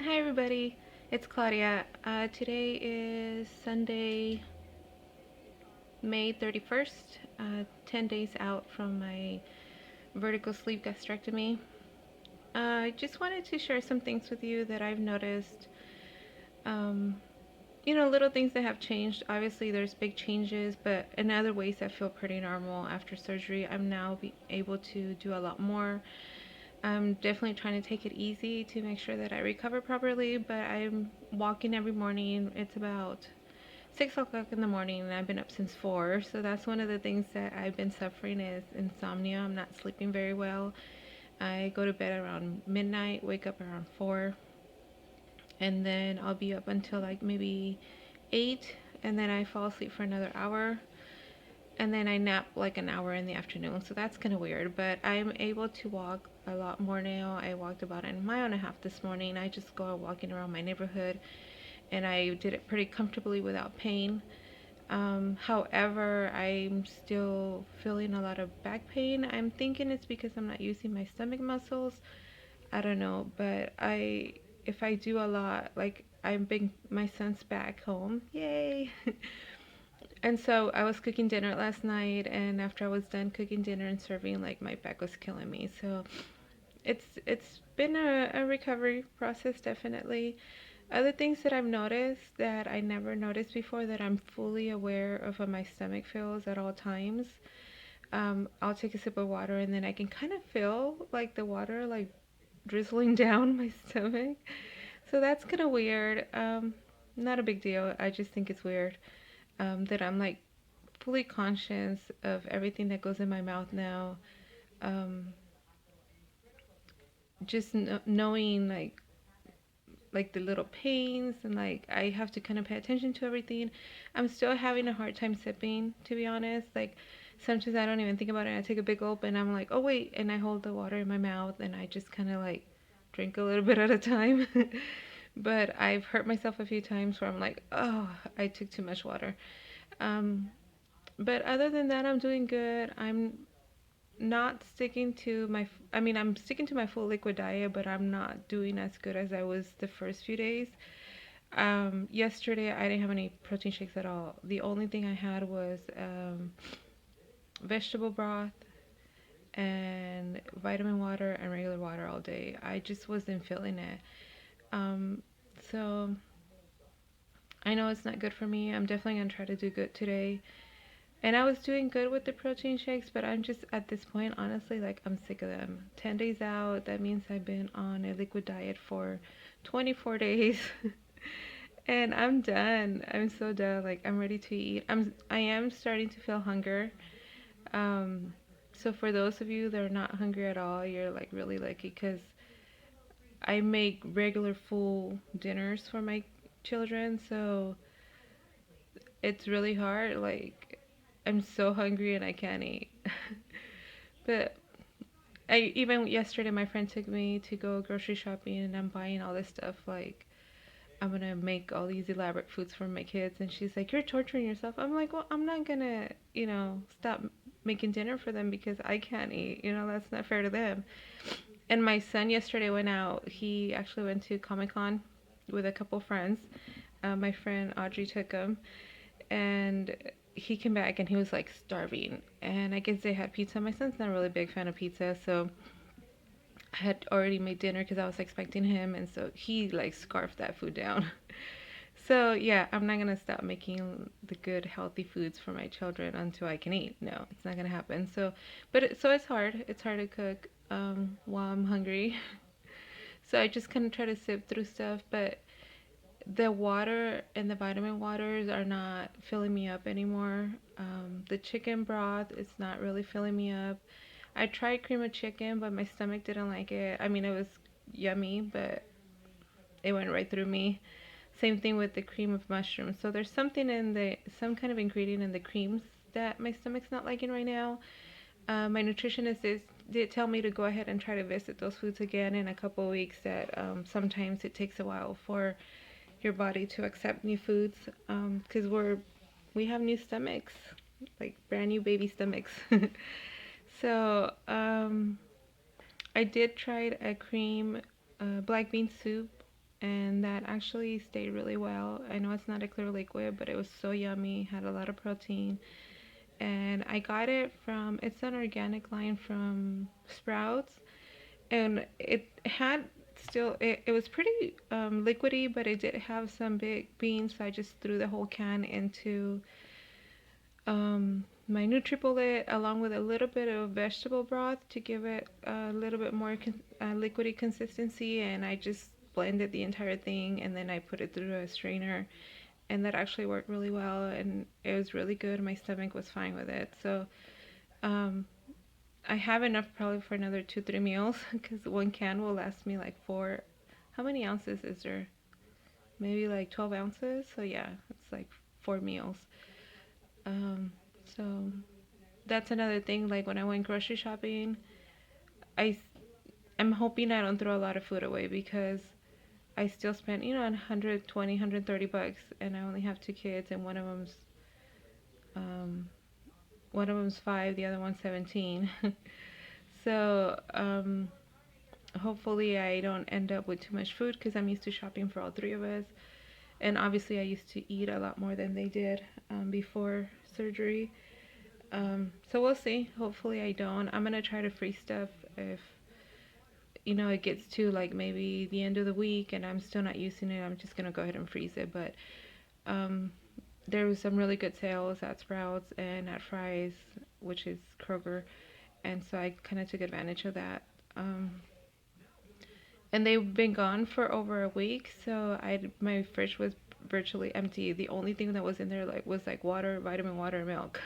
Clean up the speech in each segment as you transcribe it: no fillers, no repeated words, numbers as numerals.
Hi everybody, it's Claudia. Today is Sunday, May 31st, 10 days out from my vertical sleeve gastrectomy. I just wanted to share some things with you that I've noticed. Um, Little things that have changed. Obviously, there's big changes, but in other ways that feel pretty normal after surgery. I'm now able to do a lot more. I'm definitely trying to take it easy to make sure that I recover properly, but I'm walking every morning. It's about 6 o'clock in the morning and I've been up since 4. So that's one of the things that I've been suffering is insomnia. I'm not sleeping very well. I go to bed around midnight, wake up around 4, and then I'll be up until like maybe 8, and then I fall asleep for another hour, and then I nap like an hour in the afternoon. So that's kind of weird, but I'm able to walk a lot more now. I walked about a mile and a half this morning. I just go walking around my neighborhood and I did it pretty comfortably without pain. However, I'm still feeling a lot of back pain. I'm thinking it's because I'm not using my stomach muscles. I don't know, but if I do a lot, like I'm big, my son's back home, yay! And so I was cooking dinner last night, and after I was done cooking dinner and serving, like my back was killing me. So it's been a recovery process, definitely. Other things that I've noticed that I never noticed before that I'm fully aware of how my stomach feels at all times. I'll take a sip of water and then I can kind of feel like the water like drizzling down my stomach. So that's kind of weird. Not a big deal. I just think it's weird that I'm like fully conscious of everything that goes in my mouth now. Um, just knowing like the little pains and like I have to kind of pay attention to everything. I'm still having a hard time sipping, to be honest. Like sometimes I don't even think about it. I take a big gulp and I'm like, oh wait, and I hold the water in my mouth and I just kind of like drink a little bit at a time. But I've hurt myself a few times where I'm like, oh, I took too much water. Um, but other than that, I'm doing good. I'm not sticking to I'm sticking to my full liquid diet, but I'm not doing as good as I was the first few days. Yesterday I didn't have any protein shakes at all. The only thing I had was vegetable broth and vitamin water and regular water all day. I just wasn't feeling it. Um, so I know it's not good for me. I'm definitely gonna try to do good today. And I was doing good with the protein shakes, but I'm just at this point, honestly, like I'm sick of them. 10 days out, that means I've been on a liquid diet for 24 days. And I'm done. I'm so done. Like I'm ready to eat. I am starting to feel hunger. Um, so for those of you that are not hungry at all, you're like really lucky because I make regular full dinners for my children, so it's really hard. Like I'm so hungry and I can't eat. But I even yesterday my friend took me to go grocery shopping and I'm buying all this stuff like I'm gonna make all these elaborate foods for my kids and she's like, you're torturing yourself. I'm like, well, I'm not gonna, stop making dinner for them because I can't eat. That's not fair to them. And my son yesterday went out. He actually went to Comic Con with a couple friends. My friend Audrey took him, and he came back and he was like starving. And I guess they had pizza. My son's not a really big fan of pizza, so I had already made dinner because I was expecting him, and so he like scarfed that food down. So yeah, I'm not gonna stop making the good healthy foods for my children until I can eat. No, it's not gonna happen. So, so it's hard. It's hard to cook while I'm hungry. So I just kind of try to sift through stuff, but the water and the vitamin waters are not filling me up anymore. The chicken broth is not really filling me up. I tried cream of chicken, but my stomach didn't like it. I mean, it was yummy, but it went right through me. Same thing with the cream of mushrooms. So there's some kind of ingredient in the creams that my stomach's not liking right now. My nutritionist did tell me to go ahead and try to visit those foods again in a couple of weeks. That sometimes it takes a while for your body to accept new foods because we have new stomachs, like brand new baby stomachs. So I did try a cream black bean soup and that actually stayed really well. I know it's not a clear liquid, but it was so yummy, had a lot of protein. And I got it from, it's an organic line from Sprouts, and it had still, it was pretty liquidy, but it did have some big beans, so I just threw the whole can into my NutriBullet along with a little bit of vegetable broth to give it a little bit more liquidy consistency, and I just blended the entire thing and then I put it through a strainer, and that actually worked really well and it was really good. My stomach was fine with it. So um, I have enough probably for another 2-3 meals because one can will last me like four. How many ounces is there? Maybe like 12 ounces. So yeah, it's like 4 meals. Um, so that's another thing. Like when I went grocery shopping, I I'm hoping I don't throw a lot of food away because I still spent, 120, $130, and I only have two kids, and um, one of them's 5, the other one's 17. So hopefully I don't end up with too much food because I'm used to shopping for all three of us, and obviously I used to eat a lot more than they did before surgery. So we'll see. Hopefully I don't. I'm gonna try to freeze stuff if it gets to like maybe the end of the week and I'm still not using it. I'm just gonna go ahead and freeze it. But um, there was some really good sales at Sprouts and at Fry's, which is Kroger, and so I kind of took advantage of that. Um, and they've been gone for over a week, so my fridge was virtually empty. The only thing that was in there was like water, vitamin water, milk.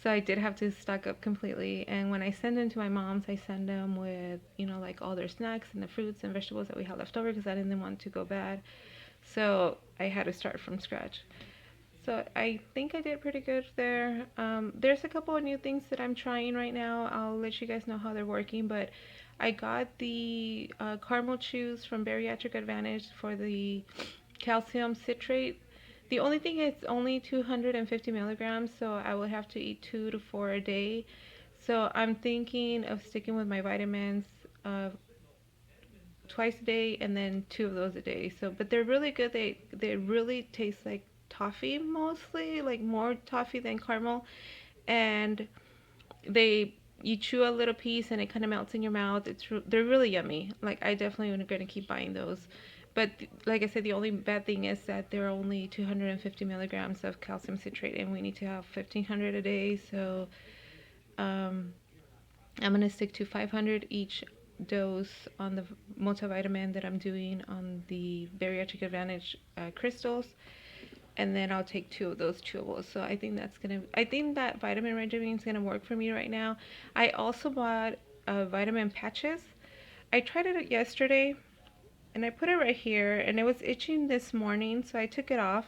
So I did have to stock up completely. And when I send them to my mom's, I send them with, like all their snacks and the fruits and vegetables that we had left over because I didn't want to go bad. So I had to start from scratch. So I think I did pretty good there. There's a couple of new things that I'm trying right now. I'll let you guys know how they're working. But I got the caramel chews from Bariatric Advantage for the calcium citrate. The only thing is only 250 milligrams, so I will have to eat 2 to 4 a day. So I'm thinking of sticking with my vitamins uh, twice a day and then two of those a day. So, but they're really good. They really taste like toffee mostly, like more toffee than caramel, and they you chew a little piece and it kind of melts in your mouth. They're really yummy. Like I definitely am going to keep buying those. But like I said, the only bad thing is that they're only 250 milligrams of calcium citrate, and we need to have 1,500 a day. So um, I'm gonna stick to 500 each dose on the multivitamin that I'm doing on the Bariatric Advantage crystals, and then I'll take two of those chewables. So I think that vitamin regimen is gonna work for me right now. I also bought vitamin patches. I tried it yesterday and I put it right here and it was itching this morning, so I took it off.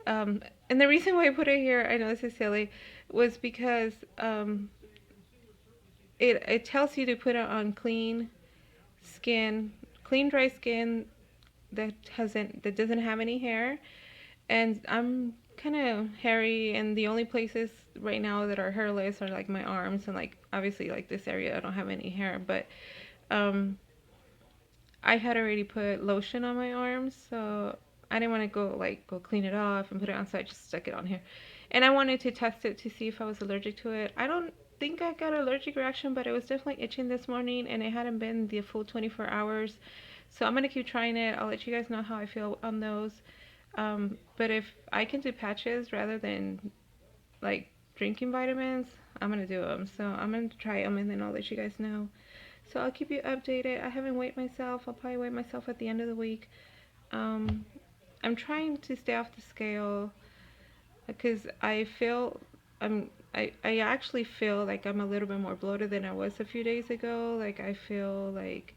And the reason why I put it here, I know this is silly, was because it tells you to put it on skin, clean dry skin that doesn't have any hair. And I'm kind of hairy, and the only places right now that are hairless are like my arms and like obviously like this area I don't have any hair, but um I had already put lotion on my arms, so I didn't want to go clean it off and put it on, so I just stuck it on here. And I wanted to test it to see if I was allergic to it. I don't think I got an allergic reaction, but it was definitely itching this morning and it hadn't been the full 24 hours. So I'm gonna keep trying it. I'll let you guys know how I feel on those. But if I can do patches rather than like drinking vitamins, I'm gonna do them. So I'm gonna try them and then I'll let you guys know. So I'll keep you updated. I haven't weighed myself. I'll probably weigh myself at the end of the week. Um, I'm trying to stay off the scale because I actually feel like I'm a little bit more bloated than I was a few days ago. Like I feel like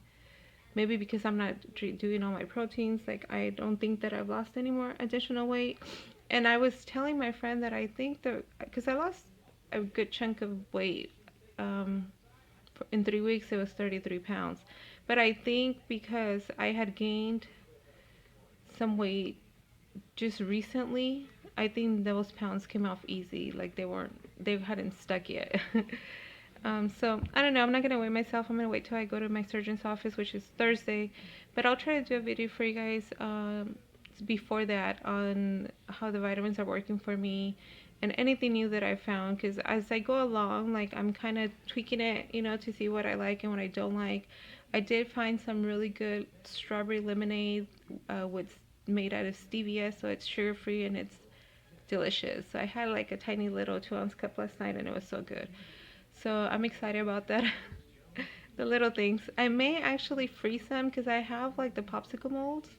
maybe because I'm not doing all my proteins, like I don't think that I've lost any more additional weight. And I was telling my friend that I think that because I lost a good chunk of weight. In 3 weeks it was 33 pounds, but I think because I had gained some weight just recently, I think those pounds came off easy, like they hadn't stuck yet. So I don't know. I'm not gonna weigh myself. I'm gonna wait till I go to my surgeon's office, which is Thursday. But I'll try to do a video for you guys before that on how the vitamins are working for me and anything new that I found. Because as I go along, like I'm kind of tweaking it, to see what I like and what I don't like. I did find some really good strawberry lemonade with made out of stevia, so it's sugar free and it's delicious. So I had like a tiny little 2-ounce cup last night and it was so good. So I'm excited about that. The little things. I may actually freeze them because I have like the popsicle molds.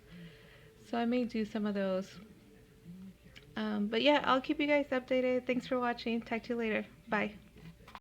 So I may do some of those. But yeah, I'll keep you guys updated. Thanks for watching. Talk to you later. Bye.